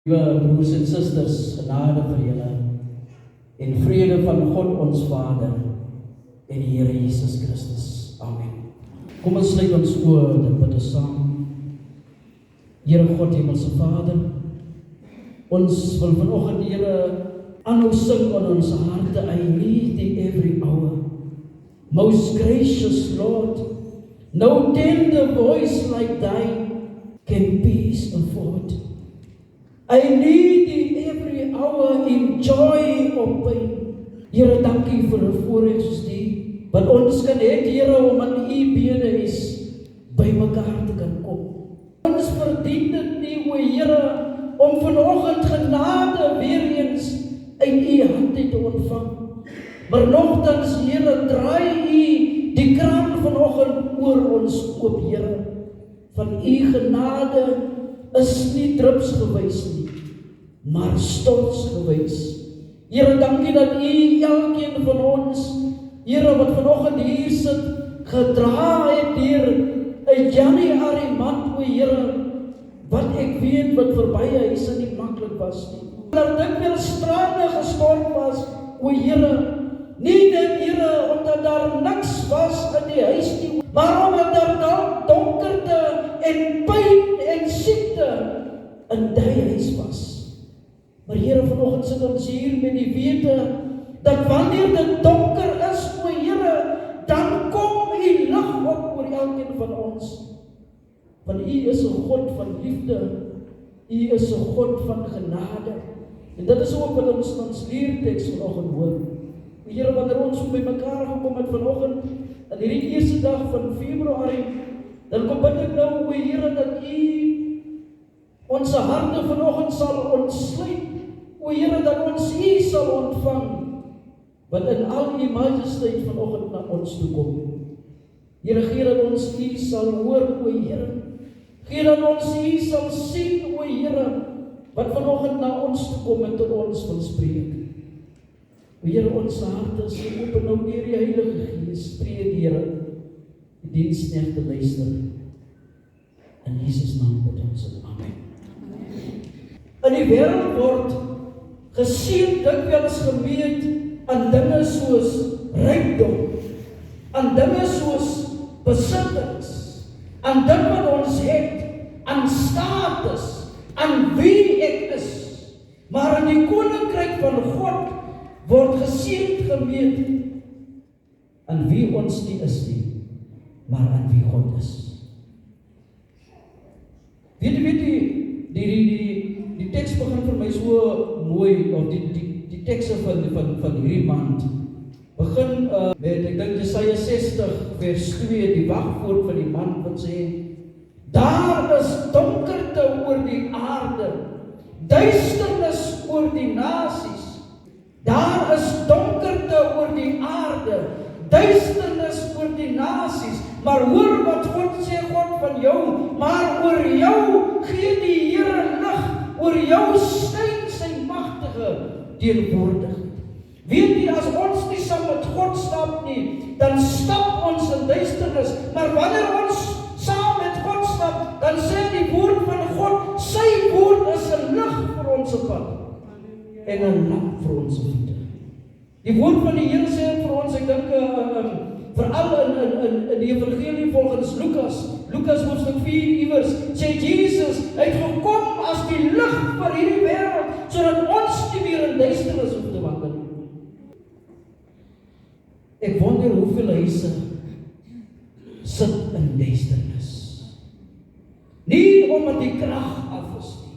Liewe broers en susters, genade vir julle en vrede van God ons Vader en die Here Jesus Christus. Amen. Kom ons sluit ons oë en bid ons saam. Here God, Hemelse Vader, ons wil vanoggend, Here, aanhou sing in ons harte, I need thee every hour. Most gracious Lord, no tender voice like thine can peace afford. I need thee every hour in joy or pain. Here, dankie vir 'n voorreg soos die, wat ons kan hê, Here, om aan u bene is, by mekaar te kan kom. Ons verdien dit nie, o Here, om vanoggend genade weer eens uit u hand te ontvang. Maar nogtans, Here, draai u die kraan vanoggend oor ons oop, Here. Van u genade is nie drups gewys nie, maar stors gewys. Here, dankie dat u elkeen van ons, Here, wat vanoggend hier sit, gedra het deur 'n Januarie maand, o Here, wat ek weet wat verby is en nie maklik was nie. Dat dit weer strate gestort was, o Here, nie net, Here, omdat daar niks was in die huis nie, maar omdat daar donkerte en pyn en siekte in die huis was. Maar Here, vanoggend sit ons hier met die wete, dat wanneer dit donker is, o Here, dan kom u lig op oor elkeen van ons. Want u is 'n God van liefde, u is 'n God van genade. En dit is ook wat ons leerteks vanoggend hoor. Here, wanneer ons by mekaar gekom het vanoggend, in hierdie eerste dag van Februarie, dan kom bid ek nou, o Here, dat u ons harte vanoggend sal ontsluit, o Here, dat ons u sal ontvang, wat in al die majesteit vanoggend na ons toe kom. Here, gee dat ons u sal hoor, o Here. Gee dat ons u sal sien, o Here, wat vanoggend na ons toe kom en tot ons wil spreek. O Here, ons harte is open nou deur die Heilige Gees. Spreek, Here, die diensknegt te luister. In Jesus naam bid ons. Amen. In die wêreld word geseën dikwels gemeet aan dinge soos rykdom, aan dinge soos besittings, aan dit wat ons het, aan status, aan wie ek is. Maar in die koninkryk van God word geseën gemeet aan wie ons nie is nie, maar aan wie God is. Weet die teks begin vir my so mooi, of die tekste van hierdie maand begin met, ek dink Jesaja 60 vers 2, die wagwoord van die man wat sê, daar is donkerte oor die aarde, duisternis oor die nasies. Daar is donkerte oor die aarde, duisternis oor die nasies. Maar hoor wat God sê, God van jou, maar oor jou gee die Here lig, oor jou skyn sy magtige teenwoordigheid. Weet jy, as ons nie saam met God stap nie, dan stap ons in duisternis. Maar wanneer ons saam met God stap, dan sê die woord van God, sy woord is 'n lig vir ons pad en 'n lamp vir ons voete. Die woord van die Here sê vir ons, ek dink veral in die evangelie volgens Lukas hoofstuk 4 iewers, sê Jesus, hy het gekom as die lig vir hierdie wêreld, sodat ons nie meer in duisternis hoef te wandel. Ek wonder hoeveel huise sit in duisternis. Nie omdat die krag af is nie,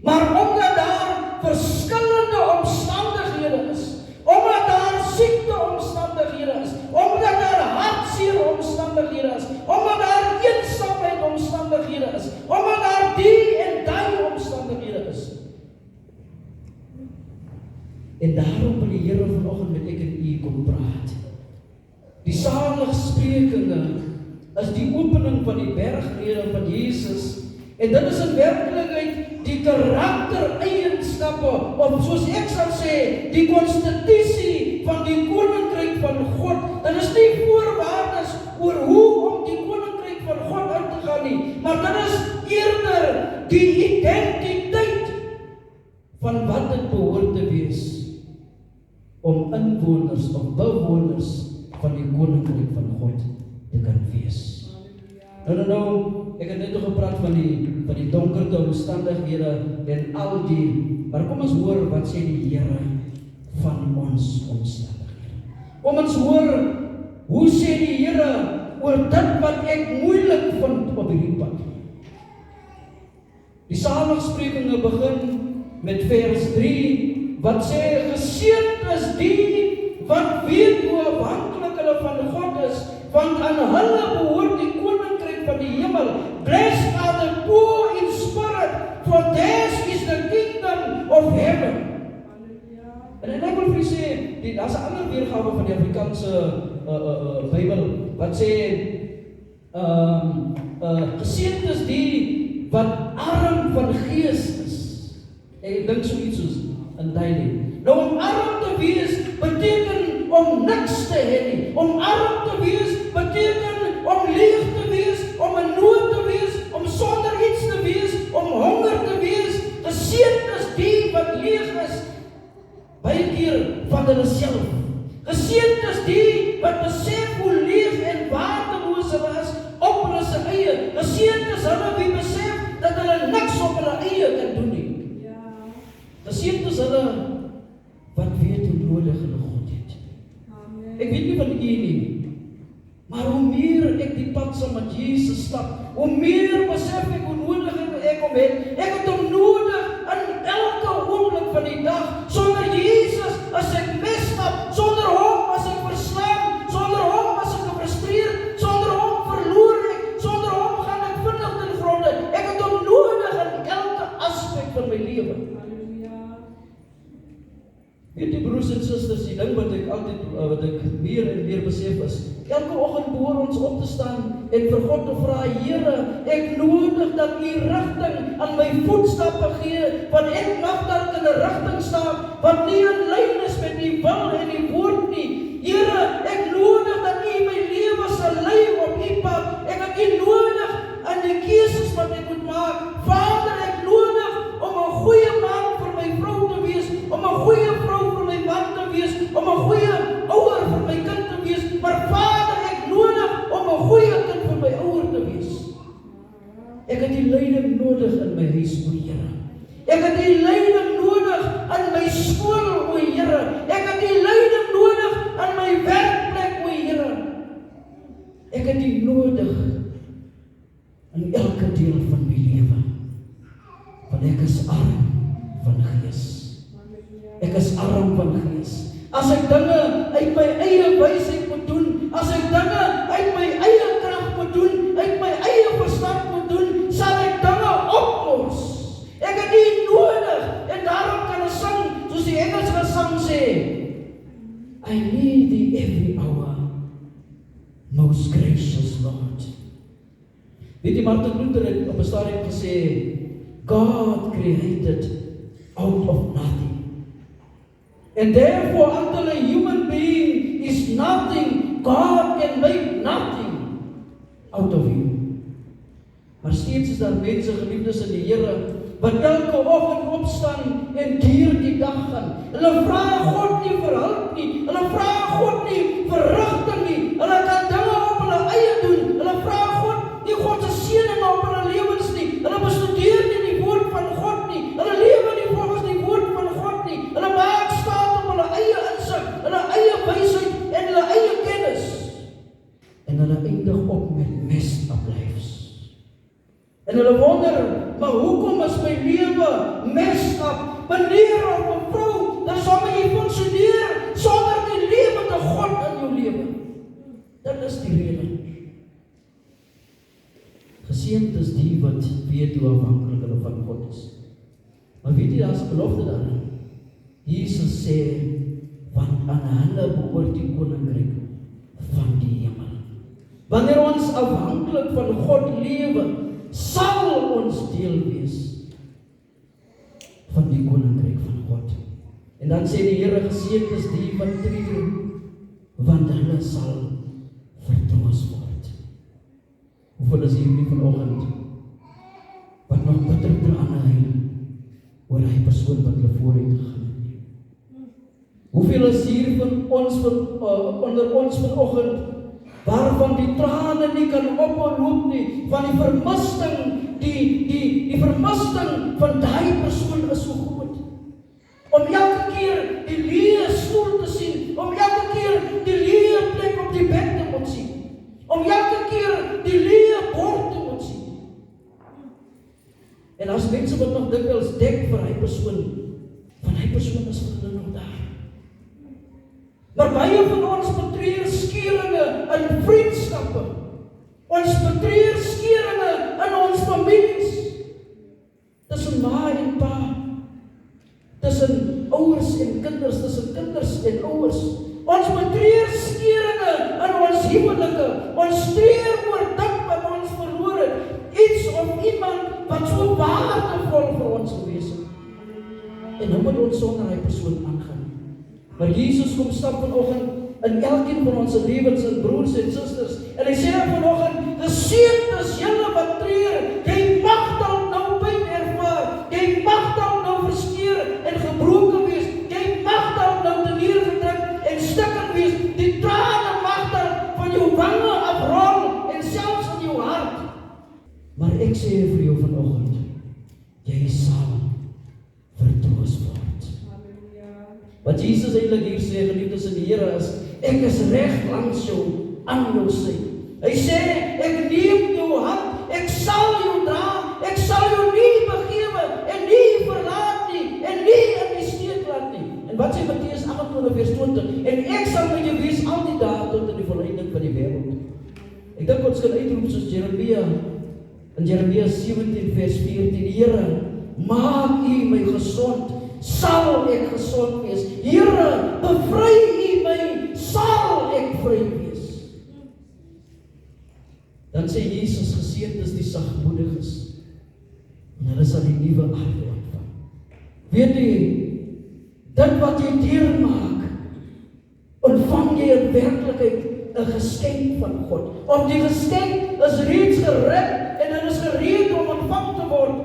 maar omdat daar verskillende omstandighede is, omdat daar siekte omstandighede is, omdat daar hartseer omstandighede is, omdat daar eensaamheid omstandighede is, omdat daar die en daai omstandighede is. En daarom wil die Here vanoggend met ek en u kom praat. Die saligsprekinge is die opening van die bergrede van Jesus. En dit is in werklikheid die karaktereienskappe, of soos ek sal sê, die konstitusie van die koninkryk van God. Dit is nie voorwaardes oor hoe om die koninkryk van God in te gaan nie, maar dit is eerder die identiteit van wat dit behoort te wees om inwoners of bewoners van die koninkryk van God te kan wees. Nou, ek het net nog gepraat van die donkerte omstandighede en al die, maar kom ons hoor wat sê die Here van ons omstandighede. Kom ons hoor, hoe sê die Here oor dit wat ek moeilik vind op hierdie pad. Die Saligsprekinge begin met vers 3, wat sê, geseënd is die wat weet hoe afhanklik hulle van God is, want aan hulle behoort die koninkryk van die hemel. Blessed are the poor in spirit, for theirs is the kingdom of heaven. En ek wil vir u sê, daar's 'n ander weergawe van die Afrikaanse Bybel, wat sê, geseënd is die wat arm van gees is. Ek dink so iets soos in Duitsland. Nou, om arm te wees beteken om niks te hê nie. Om arm te wees beteken om leeg te wees, om in nood te wees, om sonder iets te wees, om honger te wees. Geseënd is die wat leeg is, baie keer van hulle self. Geseënd is die wat besef hoe leeg en waardeloos hulle is op hulle se eie. Geseënd is hulle wie besef dat hulle niks op hulle eie kan doen nie. Geseënd is hulle wat weet hoe nodig hulle God het. Ek weet nie van u nie, maar hoe meer ek die pad saam met Jesus stap, hoe meer besef ek hoe nodig ek hom het. Ek het hom nodig in elke oomblik van die dag. Sonder Jesus as ek misstap, sonder hom as ek verslaan, sonder hom as ek gefrustreerd, sonder hom verloor ek, sonder hom gaan ek vinnig ten gronde. Ek het hom nodig in elke aspek van my lewe. Weet die broers en susters, die ding wat ek meer en meer besef is, elke oggend behoort ons op te staan en vir God te vra, Here, ek nodig dat u rigting aan my voetstappe gee, want ek mag dalk in 'n rigting staan wat nie in lyn is met die wil en die woord nie. Here, ek nodig dat u my lewe sal lei op u pad. Ek het u nodig in die keuses wat ek moet maak. Vader, ek nodig om 'n goeie man vir my vrou te wees, om 'n goeie vrou vir my man te wees, om 'n goeie ouer vir my kind te wees, maar Vader, ek nodig om 'n goeie kind vir my ouer te wees. Ek het die leiding nodig in my huis, o Here. Ek het die leiding nodig in my skool, o Here. Ek het die leiding nodig in my werkplek, o Here. Ek het die nodig in elke deel van my lewe. Want ek is arm van gees. Ek is arm van gees. As ek dinge uit my eie wysheid moet doen, as ek dinge uit my eie krag moet doen, uit my eie verstand moet doen, sal ek dinge opmors. Ek het nie nodig, en daarom kan ek sing, soos die Engelse gesang sê, I need thee every hour, most gracious Lord. Weet jy, Martin Luther het op 'n stadium gesê, God created out of nothing. And therefore, until a human being is nothing, God can make nothing out of him. Maar steeds is daar mense, geliefdes in die Here, wat elke oggend opstaan en deur die dag gaan. Hulle vra God nie vir hulp nie, hulle vra God nie vir rigting nie, hulle kan dinge op hulle eie doen, hulle vra God nie God se seëninge op hulle lewens nie, hulle bestudeer nie die woord van God nie, hulle lewe nie volgens die woord van God nie, hulle maak staat op hulle eie insig, hulle eie wysheid en hulle eie kennis. En hulle eindig op met messed up lives. En hulle wonder, maar hoekom is my lewe messed up? Meneer of mevrou, dan sal jy funksioneer sonder die lewende God in jou lewe. Dit is die rede. Geseënd is die wat weet hoe afhanklik hulle van God is. Maar weet jy, daar is 'n belofte daarin. Jesus sê, want aan hulle behoort die koninkryk van die hemel. Wanneer ons afhanklik van God lewe, sal ons deel wees van die koninkryk van God. En dan sê die Here, geseënd is die wat treur, want hulle sal vertroos word. Hoeveel is hier nie vanoggend wat nog bitter trane huil oor hy persoon wat hulle vooruit gegaan het nie. Hoeveel is hier van ons onder ons vanoggend waarvan die trane nie kan oploop nie, van die vermisting, die vermisting van daai persoon is so groot. Om elke keer die leë stoel te sien, om elke keer die leë plek op die bed te moet sien, om elke keer die leë bord te moet sien. En as mense wat nog dikwels dek vir hy persoon, van hy persoon is vir hulle nog daar. Maar baie van ons betreur skeringe in vriendskappe. Ons betreur skeringe in ons families. Tussen ma en pa. Tussen ouers en kinders, tussen kinders en ouers. Ons betreur skeringe in ons huwelike. Ons treur oor dit wat ons verloor het. Iets of iemand wat so waardevol vir ons gewees het. En nou moet ons sonder hy persoon aangaan. Maar Jesus kom stap vanoggend in elkeen van ons lewens, en broers en susters, en hy sê vanoggend, geseënd is julle wat treur, jy mag dalk nou pyn ervaar, jy mag dalk nou verskeer en gebroken wees, jy mag dalk nou teleurgedruk en stikkend wees, die trane mag dalk van jou wange afrol en selfs in jou hart. Maar ek sê vir jou vanoggend, jy sal vertroos word. Wat Jesus eintlik hier sê, geliefdes in die Here, is, ek is reg langs jou, aan jou sy. Hy sê, ek neem jou hand, ek sal jou dra, ek sal jou nie begewe, en nie verlaat nie, en nie in die steek laat nie. En wat sê Mattheus 28:20, en ek sal met jou wees al die dae tot in die volleinding van die wêreld. Ek dink ons kan uitroep soos Jeremia, in Jeremia 17:14, Here, maak U my gesond, sal ek gesond wees. Here, bevry U my, sal ek vry wees. Dan sê Jesus, geseënd is die sagmoediges, en hulle sal die nuwe aarde ontvang. Weet jy, dit wat jy deurmaak, ontvang jy in werklikheid 'n geskenk van God. Of die geskenk is reeds gered en dit is gereed om ontvang te word.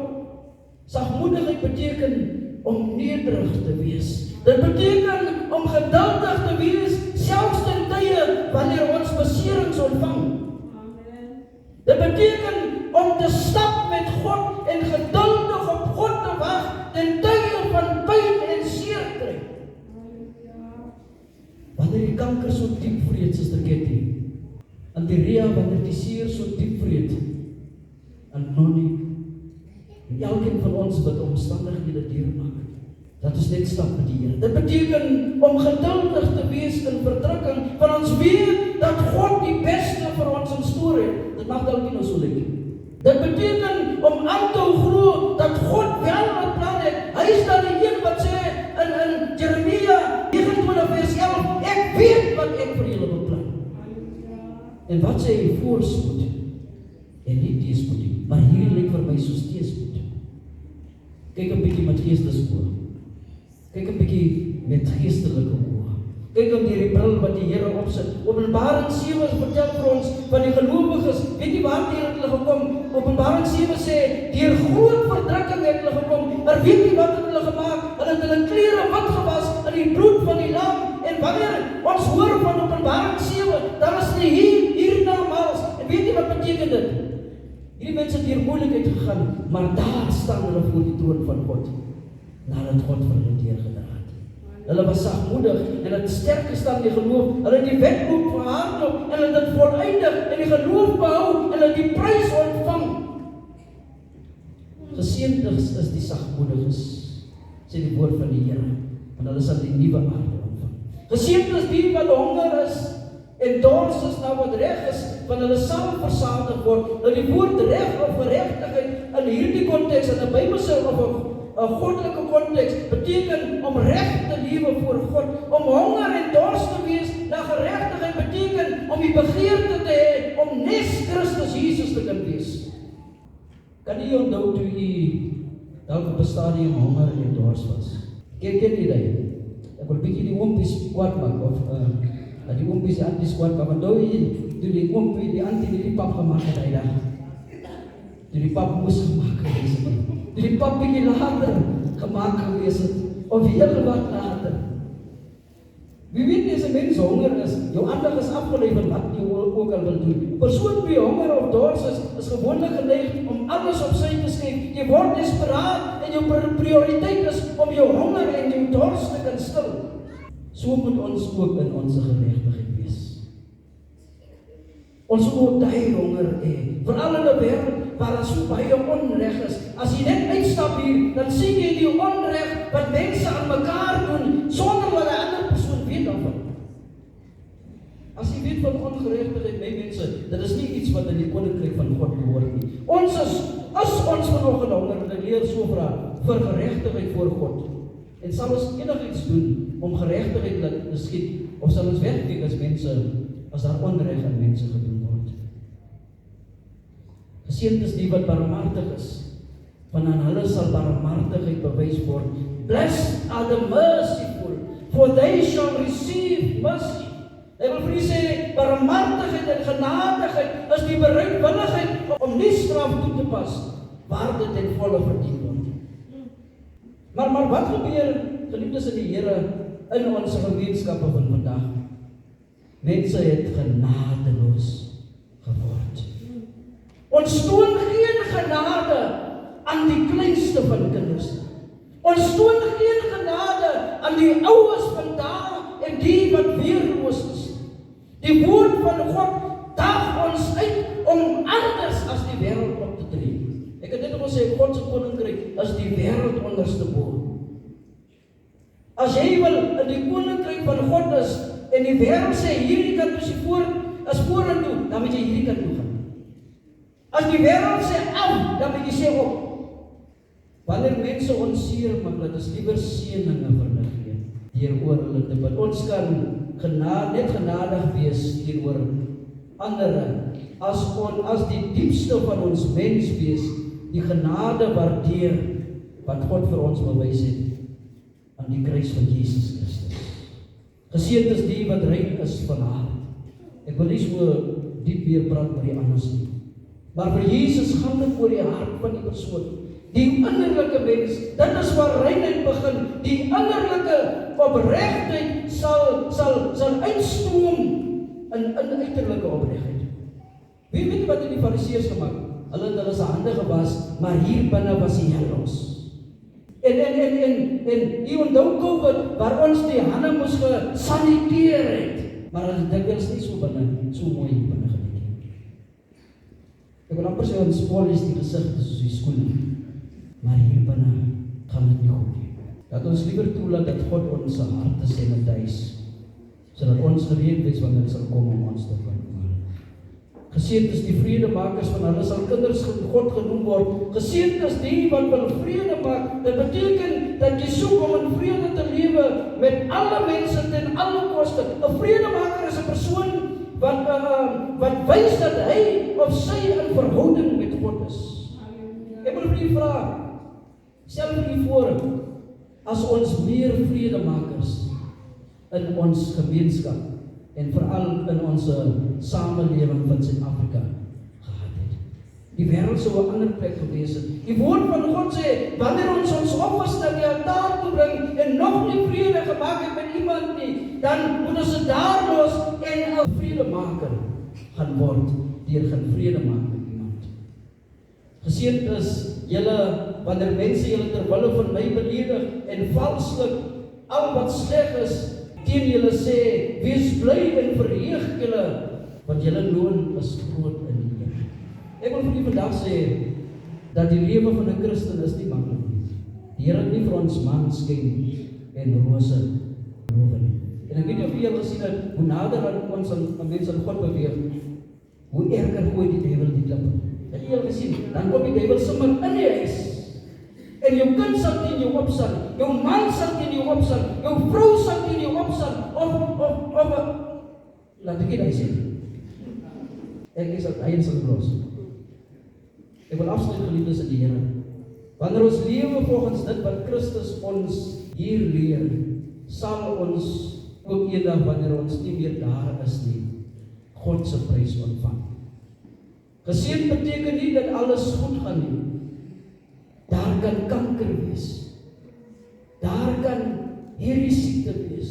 Sagmoedigheid beteken om nederig te wees. Dit beteken om geduldig te wees, selfs ten tye wanneer ons beserings ontvang. Dit beteken om te stap met God en geduldig op God te wag ten tye van pyn en seer kry. Wanneer die kanker so diep vreet, Suster Ketty, en die rea wanneer die seer so diep vreet, en Nonnie, en elkeen van ons wat omstandighede deurmaak, dat ons net stap met die Here. Dit beteken om geduldig te wees in verdrukking, want ons weet dat God die beste vir ons in store het. Dit mag dalk nie nou so lyk nie. Dit beteken om aan te glo dat God wel 'n plan het. Hy is dan die een wat sê in Jeremia 29:11, ek weet wat ek vir julle beplan. En wat sê hy? Voorspoed en nie teëspoed nie. Maar hierdie lyk vir my soos teëspoed. Kyk 'n bietjie met geestesoë. Kyk 'n bietjie met geestelike oë. Kyk om hierdie bril wat die Here opsit. Openbaring 7 vertel vir ons van die gelowiges. Weet jy waar het hulle gekom? Openbaring 7 sê, deur groot verdrukking het hulle gekom. Maar weet jy wat het hulle gemaak? Hulle het hulle klere wit gewas in die bloed van die lam. En wanneer ons hoor van Openbaring 7, dan is dit hiernamaals. En weet jy wat beteken dit? Hierdie mense het deur moeilikheid gegaan, maar daar staan hulle voor die troon van God. Nadat God vir hulle deurgedra het. Hulle was sagmoedig en het sterk gestaan in die geloof. Hulle het die wetboek verhardloop en hulle het dit voleindig en die geloof behou en hulle het die prys ontvang. Geseënd is die sagmoediges, sê die woord van die Here, want hulle sal die nuwe aarde ontvang. Geseënd is die wat honger is en dors is na wat reg is, want hulle sal versadig word. Nou die woord reg of geregtigheid in hierdie konteks, in 'n Bybelse of 'n goddelike konteks, beteken om reg te lewe voor God. Om honger en dors te wees na geregtigheid beteken om die begeerte te hê om nes Christus Jesus te kan wees. Kan jy onthou toe jy dalk op 'n stadium honger en dors was? Ken jy dit? Ek wil bietjie die oompies kwaad maak of die oompies die anties kwaad maak. Onthou jy toe die oompie die antie die pap gemaak het hy dag. Toe die pap moes gemaak het. Die pap bietjie later gemaak gewees het, of heel wat later. Wie weet nie as 'n mens honger is, jou aandag is afgelei van wat jy ook al wil doen. 'n Persoon wie honger of dors is gewoonlik geneig om alles op sy te skep. Jy word desperaat en jou prioriteit is om jou honger en jou dors te kan stil. So moet ons ook in ons geregtigheid wees. Ons moet daai honger hê, veral in 'n wêreld waar daar so baie onreg is. As jy net uitstap hier, dan sien jy die onreg wat mense aan mekaar doen sonder dat 'n ander persoon weet daarvan. As jy weet van ongeregtigheid, my mense, dit is nie iets wat in die koninkryk van God behoort nie. Ons is, as ons vanoggend honger, leer so vra vir geregtigheid voor God. En sal ons enigiets doen om geregtigheid te skied, of sal ons wegkyk as mense, as daar onreg aan mense gedoen word? Geseënd is die wat barmhartig is, want aan hulle sal barmhartigheid bewys word. Blessed are the merciful, for they shall receive mercy. Hy wil vir u sê, barmhartigheid en genadigheid is die bereidwilligheid om nie straf toe te pas, waar dit ten volle verdien word. Maar wat gebeur, geliefdes in die Here, in ons gemeenskappe van vandag? Mense het genadeloos geword. Ons toon geen genade aan die kleinste van kinders. Ons toon geen genade aan die oues vandag en die wat weerloos is. Die woord van God daag ons uit om anders as die wêreld op te tree. Ek het net gesê, God se koninkryk is die wêreld onderste bo. As jy wil in die koninkryk van God is, en die wêreld sê, hierdie kant is vorentoe, dan moet jy hierdie kant toe gaan. As die wêreld sê af, dan moet jy sê op. Wanneer mense ons seer maak, laat ons liewer seëninge vir hulle gee, deur oor hulle te bid. Ons kan net genadig wees teenoor ander, as die diepste van ons menswees die genade waardeer wat God vir ons bewys het aan die kruis van Jesus Christus. Geseënd is die wat rein is van hart. Ek wil nie so diep weer praat met die anders nie. Maar vir Jesus gaan dit oor die hart van die persoon. Die innerlike mens, dit is waar reinheid begin. Die innerlike opregtheid sal uitstroom in uiterlike opregtheid. Wie weet wat die Fariseërs gemaak? Hulle het hulle se hande gewas, maar hier binne was die hel los. En jy onthou COVID, waar ons die hande moes gesaniteer het, maar hulle dikwels nie so mooi binne gedoen nie. Ek wil amper sê ons spoil is die gesigte soos die skoene, maar hier binne gaan dit nie goed nie. Dat ons liewer toelaat dat God ons se harte sanitize, sodat ons gereed wees wanneer dit sal kom om ons te vervul. Geseënd is die vredemakers, van hulle sal kinders van God genoem word. Geseënd is die wat wil vrede maak. Dit beteken dat jy soek om in vrede te lewe met alle mense ten alle koste. 'n Vredemaker is 'n persoon wat wys dat hy of sy in verhouding met God is. Ek wil vir u vra, stel vir u voor, as ons meer vredemakers in ons gemeenskap en veral in ons samelewing van Suid-Afrika gehad het. Die wêreld sou 'n ander plek gewees het. Die woord van God sê, wanneer ons offers na die altaar toe bring en nog nie vrede gemaak het met iemand nie, dan moet ons dit daar los en 'n vredemaker gaan word deur gaan vrede maak met iemand. Geseënd is julle wanneer mense julle ter wille van my beledig en valslik al wat sleg is teen julle sê, wees bly en verheug julle, want julle loon is groot in die Here. Ek wil vir julle vandag sê, dat die lewe van 'n Christen is nie maklik nie. Die Here het nie vir ons mansken en rose beloof nie. En ek weet nie of julle gesien het, hoe nader ons aan mense aan God beweeg, hoe erger gooi die duiwel die klip. Het julle gesien? Dan kom die duiwel sommer in die huis. En jou kind sal teen jou opstaan, jou man sal teen jou opstaan, jou vrou sal teen jou opstaan, of laat ek dit sê. Ek is dat hy sal los. Ek wil afsluit, geliefdes in die Here. Wanneer ons lewe volgens dit wat Christus ons hier leer, sal ons ook eendag, wanneer ons nie meer daar is nie, God se prys ontvang. Geseënd beteken nie dat alles goed gaan nie. Daar kan kanker wees. Daar kan hierdie siekte wees.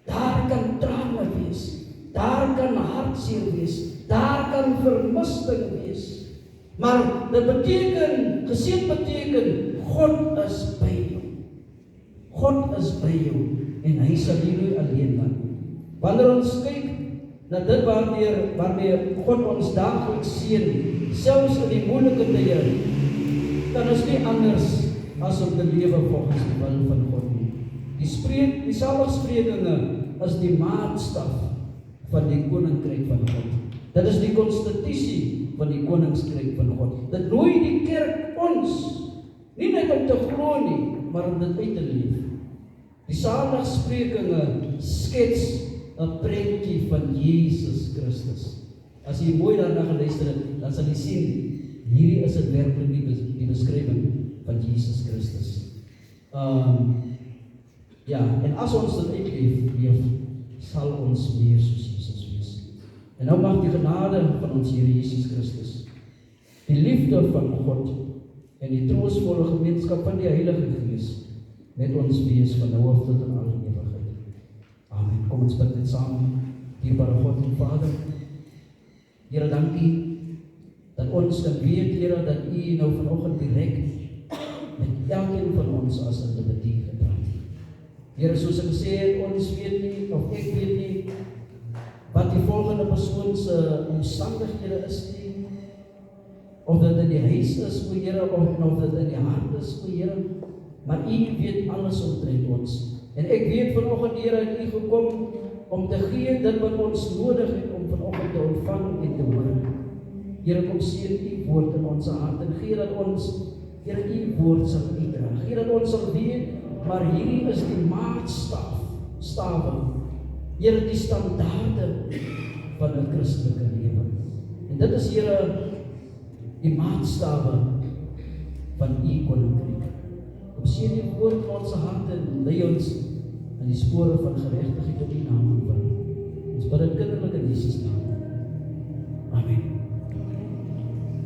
Daar kan trane wees. Daar kan hartseer wees. Daar kan vermisting wees. Maar dit beteken, geseën beteken, God is by jou. God is by jou en hy sal jou nie alleen laat. Wanneer ons kyk na dit waarmee God ons daagliks seën, selfs in die moeilike tye, dan is nie anders as om te lewe volgens die wil van God nie. Die saligsprekinge is die maatstaf van die koninkryk van God. Dit is die konstitusie van die koninkryk van God. Dit nooi die kerk ons, nie net om te glo nie, maar om dit uit te leef. Die saligsprekinge skets 'n prentjie van Jesus Christus. As jy mooi daarna geluister het, dan sal jy sien, hierdie is dit werklik die beskrywing van Jesus Christus. En as ons dit uitleef, sal ons meer soos Jesus wees. En nou mag die genade van ons Here Jesus Christus, die liefde van God en die troostvolle gemeenskap van die Heilige Gees met ons wees van nou af tot in alle ewigheid. Amen. Kom ons bid dit saam. Dierbare God en Vader, Here, dankie dat ons kan weet, Here, dat U nou vanoggend direk met elkeen van ons as individu gepraat het. Here, soos ek gesê het, ons weet nie, of ek weet nie, wat die volgende persoon se omstandighede is nie, of dit in die huis is, o Here, of dit in die hart is, o Here, maar U weet alles omtrent ons. En ek weet vanoggend, Here, het U gekom om te gee dit wat ons nodig het om vanoggend te ontvang en te hoor. Here, kom seën U woord in ons hart en gee dat ons, Here, U woord sal uitdra. Gee dat ons sal weet, maar hierdie is die maatstawe, Here, die standaarde van 'n Christelike lewe. En dit is, Here, die maatstawe van U koninkryk. Kom seën U woord in ons harte en lei ons in die spore van geregtigheid